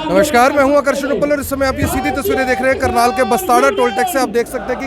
नमस्कार, मैं हूं आकर्षण उपल और इस समय आप ये सीधी तस्वीरें देख रहे हैं करनाल के बस्ताड़ा टोल टैक्स से। आप देख सकते हैं कि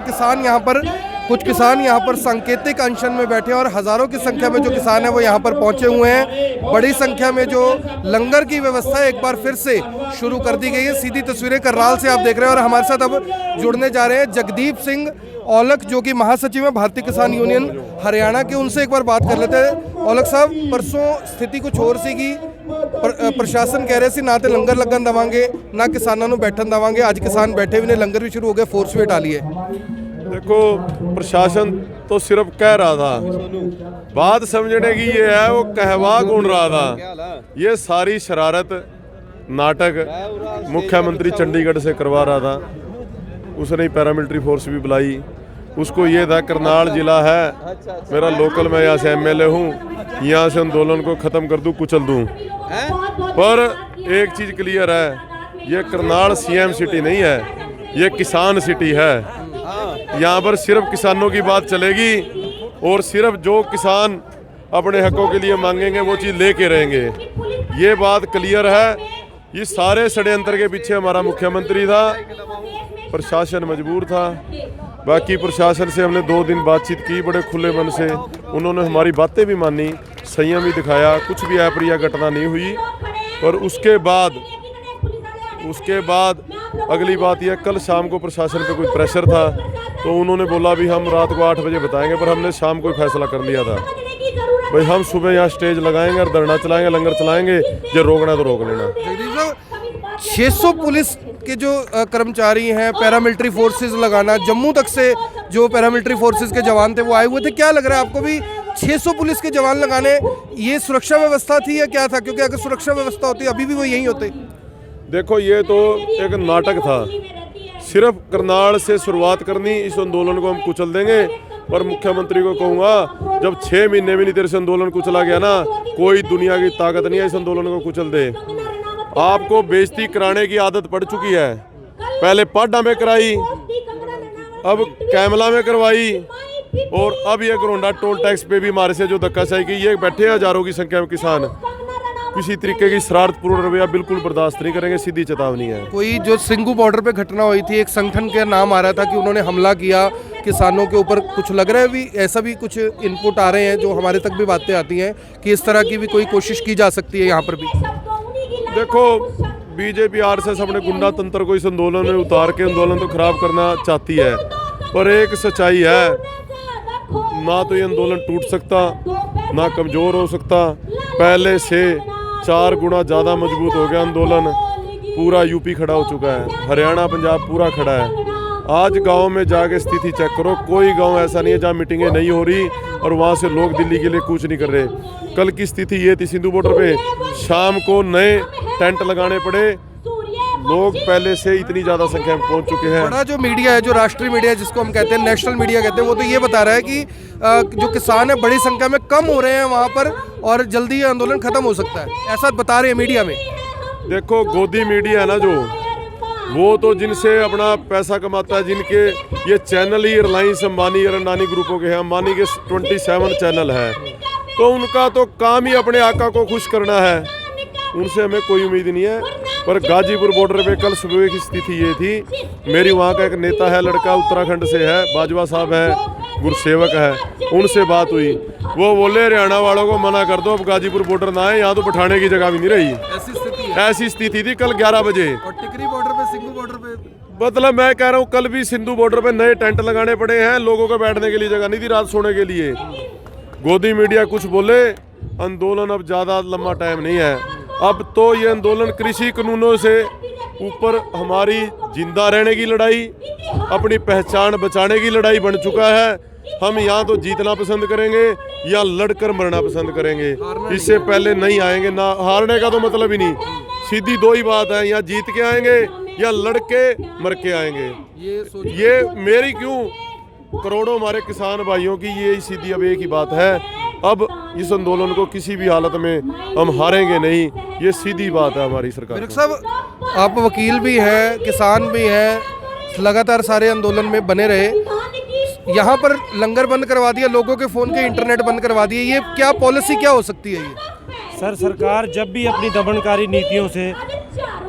कुछ किसान यहाँ पर सांकेतिक अनशन में बैठे हैं और हज़ारों की संख्या में जो किसान हैं वो यहाँ पर पहुँचे हुए हैं। बड़ी संख्या में जो लंगर की व्यवस्था एक बार फिर से शुरू कर दी गई है। सीधी तस्वीरें करनाल से आप देख रहे हैं और हमारे साथ अब जुड़ने जा रहे हैं जगदीप सिंह औलख, जो कि महासचिव है भारतीय किसान यूनियन हरियाणा के। उनसे एक बार बात कर लेते हैं। औलख साहब, परसों स्थिति कुछ होर सीगी, प्रशासन कह रहे सी ना तो लंगर लगन देवांगे ना किसानों को बैठन देवांगे। आज किसान बैठे हुए ने, लंगर भी शुरू हो गया, फोर्स भी हटा ली है। देखो, प्रशासन तो सिर्फ कह रहा था, बात समझने की ये है वो कहवा कौन रहा था। ये सारी शरारत नाटक मुख्यमंत्री चंडीगढ़ से करवा रहा था। उसने पैरामिलिट्री फोर्स भी बुलाई। उसको ये था करनाल जिला है मेरा लोकल, मैं यहाँ से एमएलए हूँ, यहाँ से आंदोलन को ख़त्म कर दूँ, कुचल दूँ। पर एक चीज़ क्लियर है, ये करनाल सीएम सिटी नहीं है, ये किसान सिटी है। यहाँ पर सिर्फ किसानों की बात चलेगी और सिर्फ जो किसान अपने हकों के लिए मांगेंगे वो चीज़ लेके रहेंगे। ये बात क्लियर है। ये सारे षड्यंत्र के पीछे हमारा मुख्यमंत्री था, प्रशासन मजबूर था। बाकी प्रशासन से हमने 2 दिन बातचीत की बड़े खुले मन से। उन्होंने हमारी बातें भी मानी, संयम भी दिखाया, कुछ भी अप्रिय घटना नहीं हुई। और उसके बाद अगली बात यह, कल शाम को प्रशासन पे कोई प्रेशर था तो उन्होंने बोला भी हम रात को 8 बजे बताएंगे, पर हमने शाम को फैसला कर लिया था भाई हम सुबह यहाँ स्टेज लगाएंगे और धरना चलाएंगे, लंगर चलाएंगे, जो रोकना तो रोक लेना। 600 पुलिस के जो कर्मचारी हैं, पैरामिलिट्री फोर्सेस लगाना, जम्मू तक से जो पैरामिलिट्री फोर्सेस के जवान थे वो आए हुए थे। क्या लग रहा है आपको भी 600 पुलिस के जवान लगाने, ये सुरक्षा व्यवस्था थी या क्या था? क्योंकि अगर सुरक्षा व्यवस्था होती अभी भी वो यहीं होते। देखो, ये तो एक नाटक था। सिर्फ करनाल से शुरुआत करनी, इस आंदोलन को हम कुचल देंगे। पर मुख्यमंत्री को कहूँगा, जब 6 महीने में नहीं तेरे से आंदोलन कुचला गया ना, कोई दुनिया की ताकत नहीं है इस आंदोलन को कुचल दे। आपको बेइज्जती कराने की आदत पड़ चुकी है। पहले पाडा में कराई, अब कैमला में करवाई, और अब ये गरोंडा टोल टैक्स पे भी हमारे से जो धक्काशाही की, ये बैठे हजारों की संख्या में किसान। किसी तरीके की शरारतपूर्ण रवैया बिल्कुल बर्दाश्त नहीं करेंगे, सीधी चेतावनी है। कोई जो सिंगू बॉर्डर पे घटना हुई थी, एक संगठन का नाम आ रहा था कि उन्होंने हमला किया किसानों के ऊपर, कुछ लग रहा है भी ऐसा भी कुछ इनपुट आ रहे हैं जो हमारे तक भी बातें आती हैं कि इस तरह की भी कोई कोशिश की जा सकती है यहाँ पर भी? देखो, बीजेपी आरएसएस अपने गुंडा तंत्र को इस आंदोलन में उतार के आंदोलन तो खराब करना चाहती है। पर एक सच्चाई है, ना तो ये आंदोलन टूट सकता ना कमज़ोर हो सकता। पहले से 4 गुना ज़्यादा मजबूत हो गया आंदोलन। पूरा यूपी खड़ा हो चुका है, हरियाणा पंजाब पूरा खड़ा है। आज गांव में जाके स्थिति चेक करो, कोई गांव ऐसा नहीं है जहां मीटिंगें नहीं हो रही और वहां से लोग दिल्ली के लिए कूच नहीं कर रहे। कल की स्थिति ये थी सिंधु बॉर्डर पे, शाम को नए टेंट लगाने पड़े। लोग पहले से इतनी ज़्यादा संख्या में पहुंच चुके हैं। बड़ा जो मीडिया है, जो राष्ट्रीय मीडिया जिसको हम कहते हैं, नेशनल मीडिया कहते हैं, वो तो ये बता रहा है कि जो किसान है बड़ी संख्या में कम हो रहे हैं वहाँ पर और जल्दी ये आंदोलन खत्म हो सकता है, ऐसा बता रहे हैं मीडिया में। देखो, गोदी मीडिया है ना जो, वो तो जिनसे अपना पैसा कमाता है, जिनके ये चैनल ही रिलायंस अंबानी और अडानी ग्रुपों के हैं। अंबानी के 27 चैनल है, तो उनका तो काम ही अपने आका को खुश करना है। उनसे हमें कोई उम्मीद नहीं है। पर गाजीपुर बॉर्डर पे कल सुबह की स्थिति ये थी, मेरी वहाँ का एक नेता है, लड़का उत्तराखंड से है, बाजवा साहब है, गुरसेवक है, उनसे बात हुई। वो बोले हरियाणा वालों को मना कर दो, अब गाजीपुर बॉर्डर ना आए, यहाँ तो बैठाने की जगह भी नहीं रही। ऐसी स्थिति थी कल 11 बजे। और टिकरी बॉर्डर पे, सिंधु बॉर्डर पे, मतलब मैं कह रहा हूँ, कल भी सिंधु बॉर्डर पे नए टेंट लगाने पड़े हैं। लोगों को बैठने के लिए जगह नहीं थी, रात सोने के लिए। गोदी मीडिया कुछ बोले, आंदोलन अब ज़्यादा लंबा टाइम नहीं है। अब तो ये आंदोलन कृषि कानूनों से ऊपर हमारी जिंदा रहने की लड़ाई, अपनी पहचान बचाने की लड़ाई बन चुका है। हम यहाँ तो जीतना पसंद करेंगे या लड़कर मरना पसंद करेंगे, इससे पहले नहीं आएंगे। ना हारने का तो मतलब ही नहीं, सीधी 2 ही बात है, या जीत के आएंगे या लड़के मर के आएंगे। ये मेरी क्यों, करोड़ों हमारे किसान भाइयों की ये सीधी अब एक ही बात है, अब इस आंदोलन को किसी भी हालत में हम हारेंगे नहीं, ये सीधी बात है हमारी सरकार। साहब, आप वकील भी हैं, किसान भी हैं, लगातार सारे आंदोलन में बने रहे। यहाँ पर लंगर बंद करवा दिया, लोगों के फ़ोन के इंटरनेट बंद करवा दिए, ये क्या पॉलिसी क्या हो सकती है? ये सर, सरकार जब भी अपनी दमनकारी नीतियों से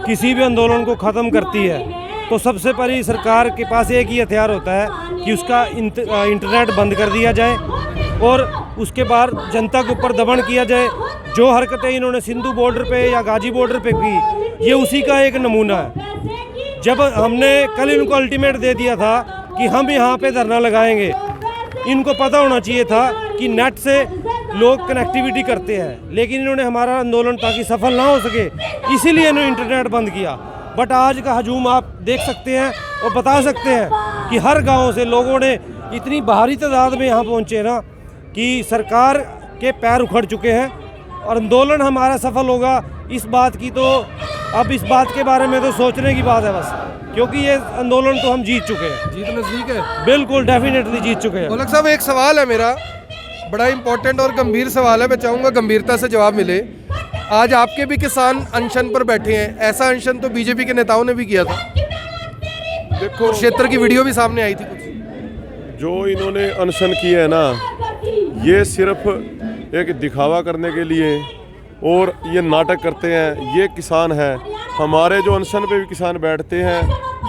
किसी भी आंदोलन को ख़त्म करती है तो सबसे पहले सरकार के पास एक ही हथियार होता है कि उसका इंटरनेट बंद कर दिया जाए और उसके बाद जनता के ऊपर दमन किया जाए। जो हरकतें इन्होंने सिंधु बॉर्डर पे या गाजी बॉर्डर पे की, ये उसी का एक नमूना है। जब हमने कल इनको अल्टीमेट दे दिया था कि हम यहाँ पे धरना लगाएंगे, इनको पता होना चाहिए था कि नेट से लोग कनेक्टिविटी करते हैं, लेकिन इन्होंने हमारा आंदोलन ताकि सफल ना हो सके इसीलिए इन्होंने इंटरनेट बंद किया। बट आज का हजूम आप देख सकते हैं और बता सकते हैं कि हर गांव से लोगों ने इतनी भारी तादाद में यहाँ पहुँचे ना कि सरकार के पैर उखड़ चुके हैं और आंदोलन हमारा सफल होगा। इस बात की तो अब इस बात के बारे में तो सोचने की बात है बस, क्योंकि ये आंदोलन तो हम जीत चुके हैं। जीत नजदीक है, बिल्कुल डेफिनेटली जीत चुके हैं। ढोलक साहब, एक सवाल है मेरा, बड़ा इंपॉर्टेंट और गंभीर सवाल है, मैं चाहूँगा गंभीरता से जवाब मिले। आज आपके भी किसान अनशन पर बैठे हैं, ऐसा अनशन तो बीजेपी के नेताओं ने भी किया था, देखो क्षेत्र की वीडियो भी सामने आई थी कुछ। जो इन्होंने अनशन किया है ना, ये सिर्फ एक दिखावा करने के लिए और ये नाटक करते हैं। ये किसान है, हमारे जो अनशन पे भी किसान बैठते हैं,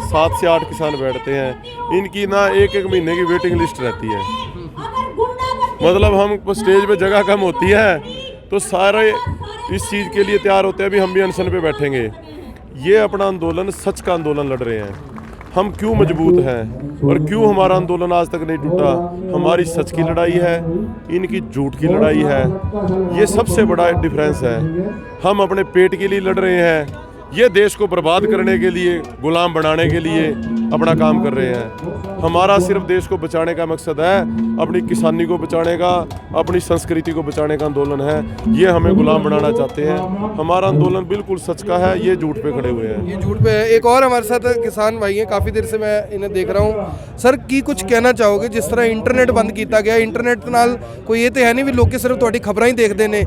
7 से 8 किसान बैठते हैं, इनकी ना एक महीने की वेटिंग लिस्ट रहती है। मतलब हम स्टेज पे जगह कम होती है तो सारे इस चीज़ के लिए तैयार होते हैं भी हम भी अनशन पे बैठेंगे। ये अपना आंदोलन सच का आंदोलन लड़ रहे हैं। हम क्यों मजबूत हैं और क्यों हमारा आंदोलन आज तक नहीं टूटा? हमारी सच की लड़ाई है, इनकी झूठ की लड़ाई है। ये सबसे बड़ा डिफरेंस है। हम अपने पेट के लिए लड़ रहे हैं, ये देश को बर्बाद करने के लिए, गुलाम बनाने के लिए अपना काम कर रहे हैं। हमारा सिर्फ देश को बचाने का मकसद है, अपनी किसानी को बचाने का, अपनी संस्कृति को बचाने का आंदोलन है। ये हमें गुलाम बनाना चाहते हैं। हमारा आंदोलन बिल्कुल सच का है, ये झूठ पे खड़े हुए हैं। ये झूठ पे है। एक और हमारे साथ किसान भाई हैं, काफ़ी देर से मैं इन्हें देख रहा हूँ। सर, की कुछ कहना चाहोगे? जिस तरह इंटरनेट बंद किया गया, इंटरनेट नाल कोई ये तो है नहीं भी लोग सिर्फ ਤੁਹਾਡੀ ਖਬਰਾਂ ਹੀ ਦੇਖਦੇ ਨੇ।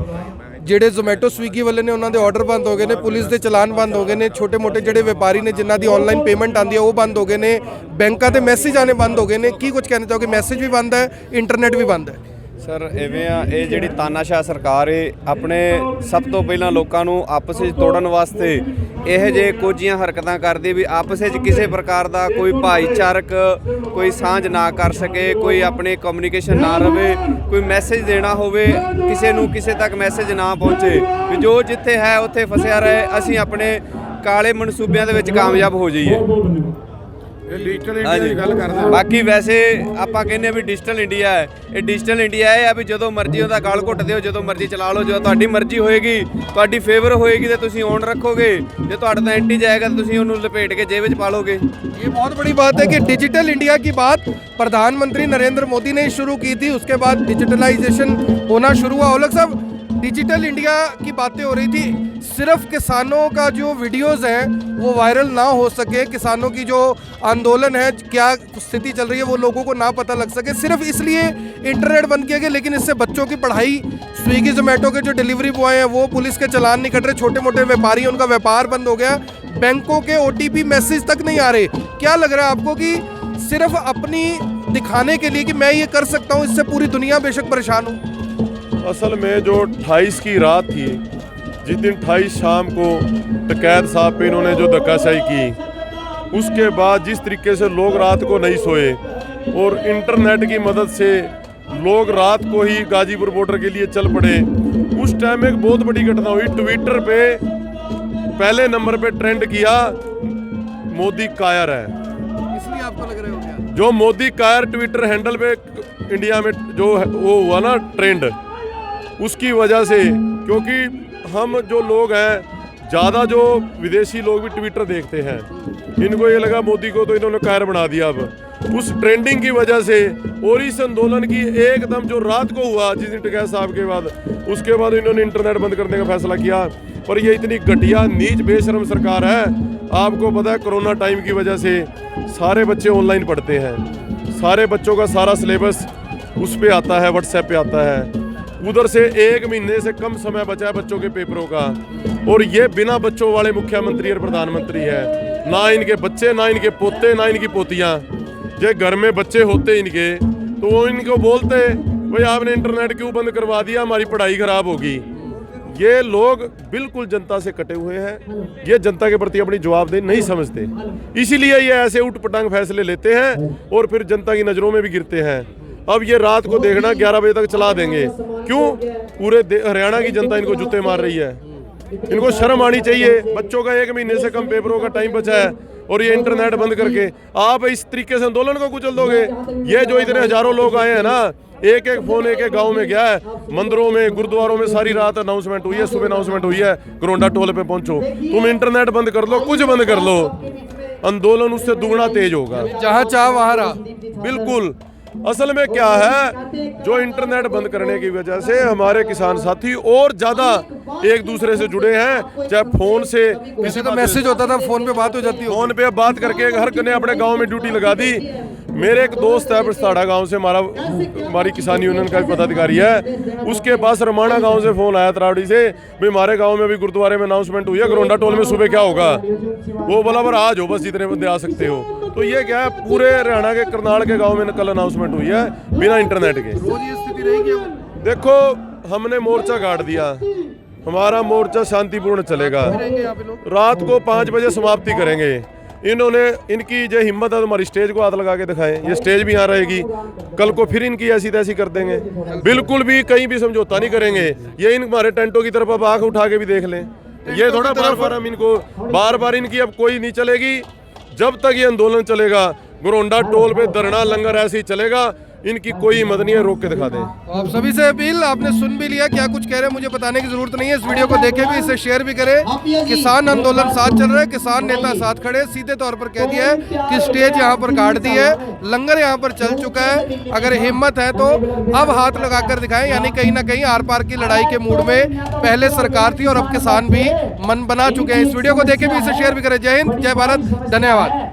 ਜਿਹੜੇ ਜ਼ੋਮੈਟੋ ਸਵੀਗੀ ਵਾਲੇ ਨੇ ਉਹਨਾਂ ਦੇ ਆਰਡਰ ਬੰਦ ਹੋ ਗਏ ਨੇ, ਪੁਲਿਸ ਦੇ ਚਲਾਨ ਬੰਦ ਹੋ ਗਏ ਨੇ, ਛੋਟੇ ਮੋਟੇ ਜਿਹੜੇ ਵਪਾਰੀ ਨੇ ਜਿਨ੍ਹਾਂ ਦੀ ਆਨਲਾਈਨ ਪੇਮੈਂਟ ਆਉਂਦੀ ਹੈ ਉਹ ਬੰਦ ਹੋ ਗਏ ਨੇ, ਬੈਂਕਾਂ ਦੇ ਮੈਸੇਜ ਆਣੇ ਬੰਦ ਹੋ ਗਏ ਨੇ। ਕੀ ਕੁਝ ਕਹਿਣਾ ਚਾਹੋਗੇ? ਮੈਸੇਜ ਵੀ ਬੰਦ ਹੈ, ਇੰਟਰਨੈਟ ਵੀ ਬੰਦ ਹੈ। ਸਰ ਇਵੇਂ ਆ, ਇਹ ਜਿਹੜੀ ਤਾਨਾਸ਼ਾਹ ਸਰਕਾਰ ਏ ਆਪਣੇ ਸਭ ਤੋਂ ਪਹਿਲਾਂ ਲੋਕਾਂ ਨੂੰ ਆਪਸ ਵਿੱਚ ਤੋੜਨ ਵਾਸਤੇ ਇਹੋ ਜਿਹੇ ਕੁਝੀਆਂ ਹਰਕਤਾਂ ਕਰਦੀ ਵੀ ਆਪਸ ਵਿੱਚ ਕਿਸੇ ਪ੍ਰਕਾਰ ਦਾ ਕੋਈ ਭਾਈਚਾਰਕ ਕੋਈ ਸਾਂਝ ਨਾ ਕਰ ਸਕੇ, ਕੋਈ ਆਪਣੀ ਕਮਿਊਨੀਕੇਸ਼ਨ ਨਾ ਰਵੇ, ਕੋਈ ਮੈਸੇਜ ਦੇਣਾ ਹੋਵੇ ਕਿਸੇ ਨੂੰ ਕਿਸੇ ਤੱਕ ਮੈਸੇਜ ਨਾ ਪਹੁੰਚੇ ਵੀ ਜੋ ਜਿੱਥੇ ਹੈ ਉੱਥੇ ਫਸਿਆ ਰਹੇ, ਅਸੀਂ ਆਪਣੇ ਕਾਲੇ ਮਨਸੂਬਿਆਂ ਦੇ ਵਿੱਚ ਕਾਮਯਾਬ ਹੋ ਜਾਈਏ। डिजिटल इंडिया की गल करदे हैं। ਬਾਕੀ ਵੈਸੇ ਆਪਾਂ ਕਹਿੰਦੇ ਵੀ ਡਿਜੀਟਲ ਇੰਡੀਆ ਹੈ। ਇਹ ਡਿਜੀਟਲ ਇੰਡੀਆ ਇਹ ਆ ਵੀ ਜਦੋਂ ਮਰਜ਼ੀ ਉਹਦਾ ਗਲ ਘੁੱਟ ਦਿਓ, ਜਦੋਂ ਮਰਜ਼ੀ ਚਲਾ ਲਓ, ਜਦੋਂ ਤੁਹਾਡੀ ਮਰਜ਼ੀ ਹੋਏਗੀ, ਤੁਹਾਡੀ ਫੇਵਰ ਹੋਏਗੀ ਤੇ ਤੁਸੀਂ ਔਨ ਰੱਖੋਗੇ, ਜੇ ਤੁਹਾਡਾ ਤਾਂ ਐਂਟੀ ਜਾਏਗਾ ਤਾਂ ਤੁਸੀਂ ਉਹਨੂੰ ਲਪੇਟ ਕੇ ਜੇਬ ਵਿੱਚ ਪਾ ਲੋਗੇ। ये बहुत बड़ी बात है कि डिजिटल इंडिया की बात प्रधानमंत्री नरेंद्र मोदी ने शुरू की थी, उसके बाद डिजिटलाइजेशन होना शुरू हुआ। औलख साहब, डिजिटल इंडिया की बातें हो रही थी, सिर्फ किसानों का जो वीडियोस हैं वो वायरल ना हो सके, किसानों की जो आंदोलन है, क्या स्थिति चल रही है, वो लोगों को ना पता लग सके, सिर्फ इसलिए इंटरनेट बंद किया गया। लेकिन इससे बच्चों की पढ़ाई, स्विगी जोमेटो के जो डिलीवरी बॉय हैं वो पुलिस के चलान नहीं कट रहे, छोटे मोटे व्यापारी हैं उनका व्यापार बंद हो गया, बैंकों के OTP मैसेज तक नहीं आ रहे। क्या लग रहा है आपको कि सिर्फ अपनी दिखाने के लिए कि मैं ये कर सकता हूँ, इससे पूरी दुनिया बेशक परेशान हो? असल में जो 28 की रात थी, जिस दिन 28 शाम को डकैत साहब पे इन्होंने जो धक्काशाही की, उसके बाद जिस तरीके से लोग रात को नहीं सोए और इंटरनेट की मदद से लोग रात को ही गाजीपुर बॉर्डर के लिए चल पड़े, उस टाइम एक बहुत बड़ी घटना हुई। ट्विटर पे पहले नंबर पे ट्रेंड किया मोदी कायर है, इसलिए आपको लग रहा हो गया? जो मोदी कायर ट्विटर हैंडल पे इंडिया में जो वो हुआ ना ट्रेंड, उसकी वजह से, क्योंकि हम जो लोग हैं ज़्यादा जो विदेशी लोग भी ट्विटर देखते हैं, इनको ये लगा मोदी को तो इन्होंने कायर बना दिया। अब उस ट्रेंडिंग की वजह से और इस आंदोलन की एकदम जो रात को हुआ जिस दिन डकैत साहब के बाद, उसके बाद इन्होंने इंटरनेट बंद करने का फैसला किया। पर ये इतनी घटिया नीच बेशरम सरकार है। आपको पता है कोरोना टाइम की वजह से सारे बच्चे ऑनलाइन पढ़ते हैं, सारे बच्चों का सारा सिलेबस उस पर आता है, व्हाट्सएप पे आता है। उधर से 1 महीने से कम समय बचा है बच्चों के पेपरों का, और ये बिना बच्चों वाले मुख्यमंत्री और प्रधानमंत्री है। ना इनके बच्चे, ना इनके पोते, ना इनकी पोतियाँ। जो घर में बच्चे होते इनके तो वो इनको बोलते भाई आपने इंटरनेट क्यों बंद करवा दिया, हमारी पढ़ाई खराब होगी। ये लोग बिल्कुल जनता से कटे हुए हैं, ये जनता के प्रति अपनी जवाबदेही नहीं समझते, इसीलिए ये ऐसे उठपटांग फैसले लेते हैं और फिर जनता की नज़रों में भी गिरते हैं। अब ये रात को देखना 11 बजे तक चला देंगे, क्यों? पूरे हरियाणा की जनता इनको जूते मार रही है, इनको शर्म आनी चाहिए। बच्चों का 1 महीने से कम पेपरों का टाइम बचा है और ये इंटरनेट बंद करके आप इस तरीके से आंदोलन को कुचल दोगे। ये जो इतने हजारों लोग आए हैं ना, एक एक फोन एक एक गांव में गया है, मंदिरों में गुरुद्वारों में सारी रात अनाउंसमेंट हुई है, सुबह अनाउंसमेंट हुई है, घरोंडा टोल पे पहुंचो। तुम इंटरनेट बंद कर लो, कुछ बंद कर लो, आंदोलन उससे दुगना तेज होगा। जहाँ चाह वहाँ रहा। बिल्कुल। असल में क्या है, जो इंटरनेट बंद करने की वजह से हमारे किसान साथी और ज्यादा एक दूसरे से जुड़े हैं, चाहे फोन से किसी का मैसेज होता था, फोन पे बात हो जाती है, फोन पे बात करके हर ने अपने गांव में ड्यूटी लगा दी। मेरे एक दोस्त है बरसाड़ा गांव से, हमारी किसान यूनियन का पदाधिकारी है, उसके पास रमाना गांव से फोन आया तरावड़ी से, भाई हमारे गांव में भी गुरुद्वारे में अनाउंसमेंट हुई है, घरोंडा टोल में सुबह क्या होगा। वो बोला पर आज हो, बस जितने बंदे आ सकते हो। तो ये क्या है, पूरे हरियाणा के करनाल के गाँव में कल अनाउंसमेंट हुई है बिना इंटरनेट के। रोज ये स्थिति रहेगी। देखो हमने मोर्चा गाड़ दिया, हमारा मोर्चा शांतिपूर्ण चलेगा, रात को 5 बजे समाप्ति करेंगे। इन्होंने इनकी जो हिम्मत है, हमारी स्टेज को हाथ लगा के दिखाएं, ये स्टेज भी यहाँ रहेगी, कल को फिर इनकी ऐसी तैसी कर देंगे, बिल्कुल भी कहीं भी समझौता नहीं करेंगे। ये इन हमारे टेंटों की तरफ अब आंख उठा के भी देख लें, ये थोड़ा बार हम इनको बार इनकी अब कोई नहीं चलेगी। जब तक ये आंदोलन चलेगा, घरोंडा टोल पे धरना लंगर ऐसे ही चलेगा, इनकी कोई हिम्मत नहीं है, रोक के दिखा दें। आप सभी से अपील, आपने सुन भी लिया क्या कुछ कह रहे हैं, मुझे बताने की जरूरत नहीं है। इस वीडियो को देखे भी, इसे शेयर भी करें। किसान आंदोलन साथ चल रहा है, किसान नेता साथ खड़े, सीधे तौर पर कह दिया है कि स्टेज यहाँ पर काट दी है, लंगर यहाँ पर चल चुका है, अगर हिम्मत है तो अब हाथ लगाकर दिखाएं। यानी कहीं ना कहीं आर पार की लड़ाई के मूड में पहले सरकार थी और अब किसान भी मन बना चुके हैं। इस वीडियो को देखे भी, इसे शेयर भी करें। जय हिंद, जय भारत, धन्यवाद।